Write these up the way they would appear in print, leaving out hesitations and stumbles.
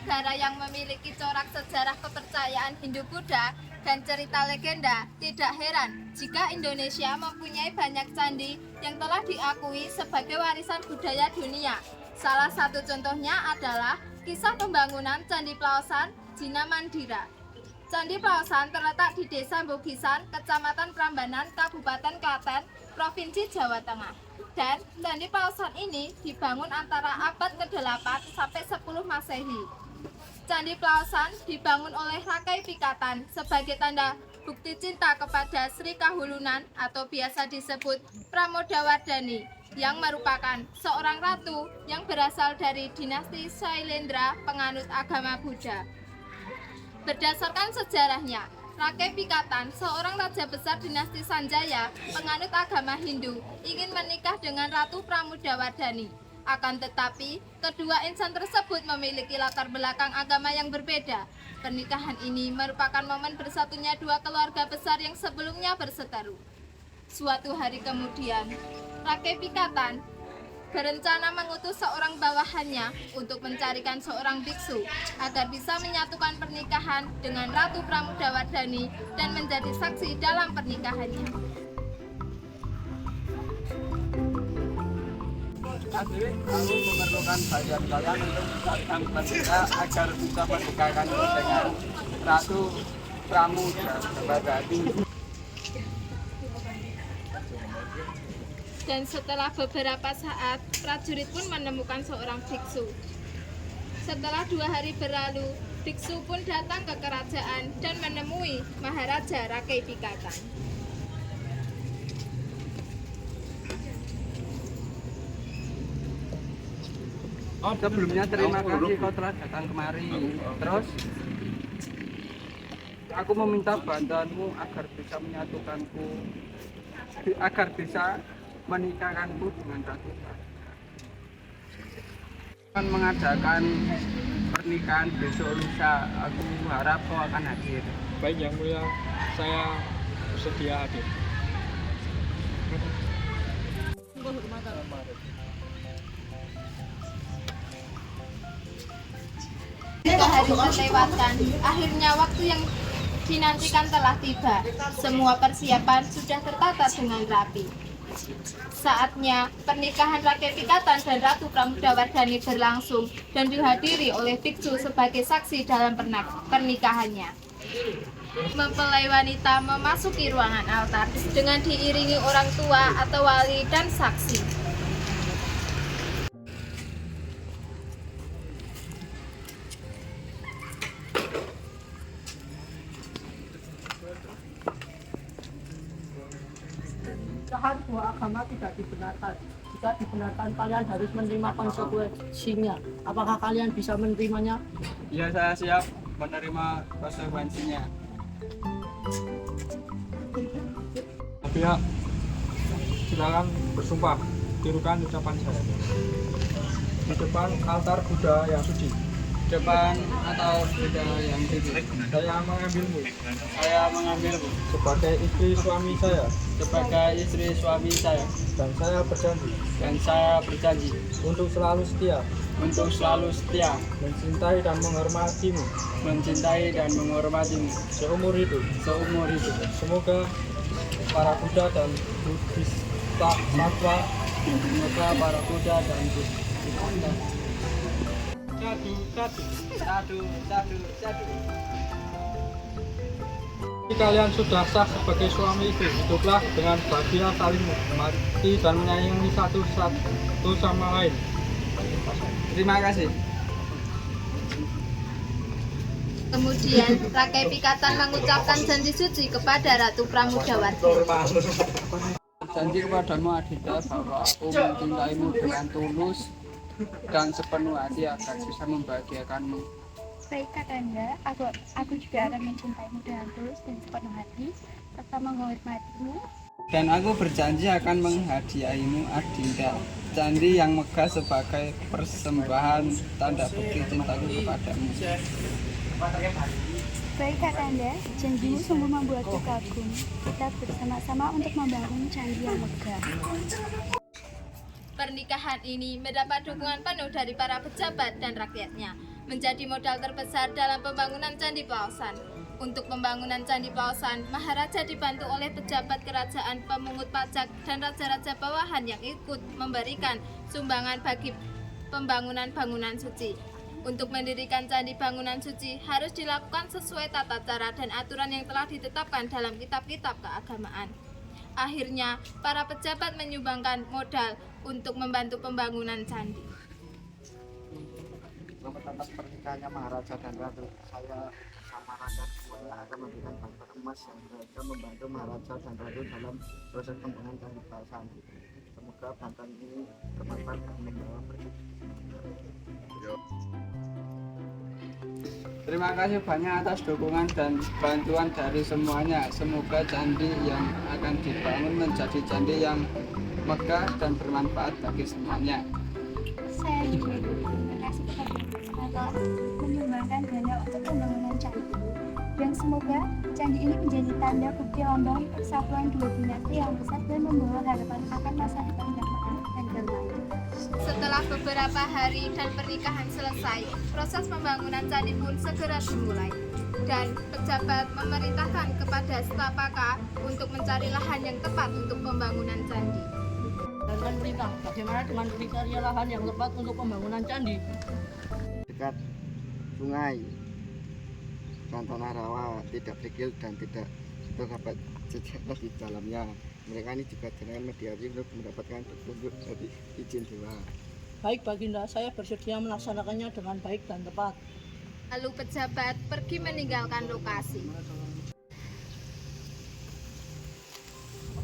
negara yang memiliki corak sejarah kepercayaan Hindu-Buddha dan cerita legenda, tidak heran jika Indonesia mempunyai banyak candi yang telah diakui sebagai warisan budaya dunia. Salah satu contohnya adalah kisah pembangunan Candi Plaosan, Jina Mandira. Candi Plaosan terletak di Desa Bugisan, Kecamatan Prambanan, Kabupaten Klaten, Provinsi Jawa Tengah. Dan Candi Plaosan ini dibangun antara abad ke-8 sampai 10 Masehi. Candi Plaosan dibangun oleh Rakai Pikatan sebagai tanda bukti cinta kepada Sri Kahulunan atau biasa disebut Pramodawardhani yang merupakan seorang ratu yang berasal dari dinasti Shailendra penganut agama Buddha. Berdasarkan sejarahnya, Rakai Pikatan, seorang raja besar dinasti Sanjaya, penganut agama Hindu, ingin menikah dengan Ratu Pramodawardhani. Akan tetapi, kedua insan tersebut memiliki latar belakang agama yang berbeda. Pernikahan ini merupakan momen bersatunya dua keluarga besar yang sebelumnya berseteru. Suatu hari kemudian, Rakai Pikatan berencana mengutus seorang bawahannya untuk mencarikan seorang biksu agar bisa menyatukan pernikahan dengan Ratu Pramodawardhani dan menjadi saksi dalam pernikahannya. Akhirnya kamu memerlukan bantuan kalian untuk mencarikan pemuda agar bisa menikahkan dengan Ratu Pramodawardhani. Dan setelah beberapa saat, prajurit pun menemukan seorang biksu. Setelah 2 hari berlalu, biksu pun datang ke kerajaan dan menemui Maharaja Rakai Pikatan. Sebelumnya terima kasih kau telah datang kemari. Terus aku meminta bantuanmu agar bisa menyatukanku, agar bisa menikahkanku dengan Ratu. Akan mengadakan pernikahan besok lusa. Aku harap kau akan hadir. Baik Yang Mulia, saya bersedia hadir. Tiga hari terlewatkan, akhirnya waktu yang dinantikan telah tiba. Semua persiapan sudah tertata dengan rapi. Saatnya pernikahan Rakai Pikatan dan Ratu Pramodawardhani berlangsung dan dihadiri oleh biksu sebagai saksi dalam pernikahannya. Mempelai wanita memasuki ruangan altar dengan diiringi orang tua atau wali dan saksi. Dua agama tidak dibenarkan. Jika dibenarkan, kalian harus menerima konsekuensinya. Apakah kalian bisa menerimanya? Ya, saya siap menerima konsekuensinya. Pihak, silakan bersumpah, tirukan ucapan saya. Di depan altar Buddha yang suci, Depan atau Buddha yang suci, saya mengambilmu saya mengambilmu sebagai istri suami saya, sebagai istri suami saya, dan saya berjanji untuk selalu setia, mencintai dan menghormatimu seumur hidup. Semoga para Buddha dan Buddhista Satwa, Satu. Jika kalian sudah sah sebagai suami istri, hiduplah dengan bahagia saling menghormati dan menyayangi satu sama lain. Terima kasih. Kemudian Rakai Pikatan mengucapkan janji suci kepada Ratu Pramodawardhani. Janji kepadamu Adhita bahwa aku mencintaimu dengan tulus dan sepenuh hati agar bisa membahagiakanmu. Baik Kakanda, aku juga akan mencintaimu dengan tulus dan sepenuh hati serta menghormatimu. Dan aku berjanji akan menghadiahimu Adinda, candi yang megah sebagai persembahan tanda bukti cintaku kepadamu. Baik Kakanda, janjimu sungguh membuatku kagum. Kita bersama-sama untuk membangun candi yang megah. Pernikahan ini mendapat dukungan penuh dari para pejabat dan rakyatnya. menjadi modal terbesar dalam pembangunan Candi Pelaosan. Untuk pembangunan Candi Pelaosan, Maharaja dibantu oleh pejabat kerajaan, pemungut pajak, dan raja-raja bawahan yang ikut memberikan sumbangan bagi pembangunan bangunan suci. Untuk mendirikan candi bangunan suci harus dilakukan sesuai tata cara dan aturan yang telah ditetapkan dalam kitab-kitab keagamaan. Akhirnya, para pejabat menyumbangkan modal untuk membantu pembangunan candi. Selamat atas pernikahannya Maharaja dan Ratu. Saya sama Raja Kuala akan memberikan bantuan emas yang berharga membantu Maharaja dan Ratu dalam proses pembangunan Candi Pelaosan. Semoga bantuan ini bermanfaat dan membawa berkah. Terima kasih banyak atas dukungan dan bantuan dari semuanya. Semoga candi yang akan dibangun menjadi candi yang megah dan bermanfaat bagi semuanya. Saya juga berterima kasih kepada telah menyumbangkan dana untuk pembangunan candi. Dan semoga candi ini menjadi tanda bukti lambang persatuan dua dinasti yang besar dan membawa harapan akan masa depan yang makmur dan damai. Setelah beberapa hari dan pernikahan selesai, proses pembangunan candi pun segera dimulai. Dan pejabat memerintahkan kepada Setapaka untuk mencari lahan yang tepat untuk pembangunan candi. Dan perintah, bagaimana dengan kriteria lahan yang tepat untuk pembangunan candi? Dekat sungai dan tanah rawa, tidak kerikil dan tidak terdapat sejarah di dalamnya. Mereka ini juga dengan mediasi untuk mendapatkan petunjuk dari izin dewa. Baik Baginda, saya bersedia melaksanakannya dengan baik dan tepat. Lalu pejabat pergi meninggalkan lokasi.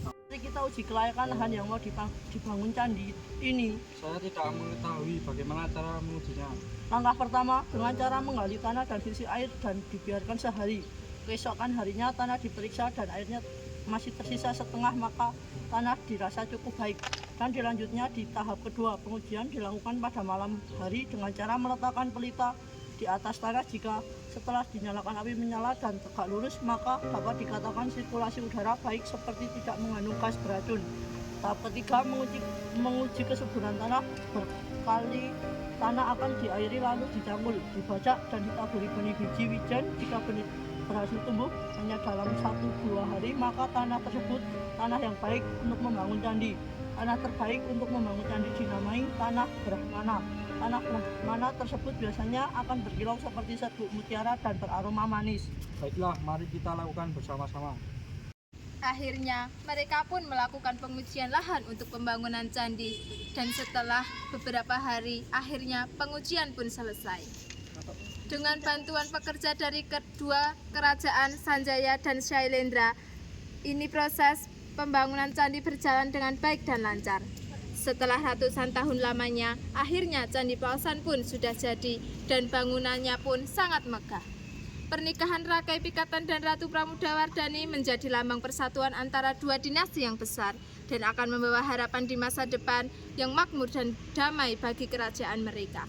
Mari kita uji kelayakan lahan yang mau dibangun candi ini. Saya tidak mengetahui bagaimana cara mengujinya. Langkah pertama, dengan cara menggali tanah dan isi air dan dibiarkan sehari. Keesokan harinya tanah diperiksa dan airnya masih tersisa setengah, maka tanah dirasa cukup baik. Dan dilanjutnya di tahap kedua, pengujian dilakukan pada malam hari dengan cara meletakkan pelita di atas tanah. Jika setelah dinyalakan api menyala dan tegak lurus, maka dapat dikatakan sirkulasi udara baik seperti tidak mengandung gas beracun. Tahap ketiga, menguji kesuburan tanah. Berkali tanah akan diairi lalu dicampur, dibajak dan ditaburi benih biji wijen. Jika benih berhasil tumbuh hanya dalam 1-2 hari, maka tanah tersebut tanah yang baik untuk membangun candi. Tanah terbaik untuk membangun candi dinamai tanah Brahmana. Tanah Brahmana tersebut biasanya akan berkilau seperti serbuk mutiara dan beraroma manis. Baiklah, mari kita lakukan bersama-sama. Akhirnya, mereka pun melakukan pengujian lahan untuk pembangunan candi. Dan setelah beberapa hari, akhirnya pengujian pun selesai. Dengan bantuan pekerja dari kedua kerajaan Sanjaya dan Shailendra, ini proses pembangunan candi berjalan dengan baik dan lancar. Setelah ratusan tahun lamanya, akhirnya Candi Pelaosan pun sudah jadi dan bangunannya pun sangat megah. Pernikahan Rakai Pikatan dan Ratu Pramudawardhani menjadi lambang persatuan antara dua dinasti yang besar dan akan membawa harapan di masa depan yang makmur dan damai bagi kerajaan mereka.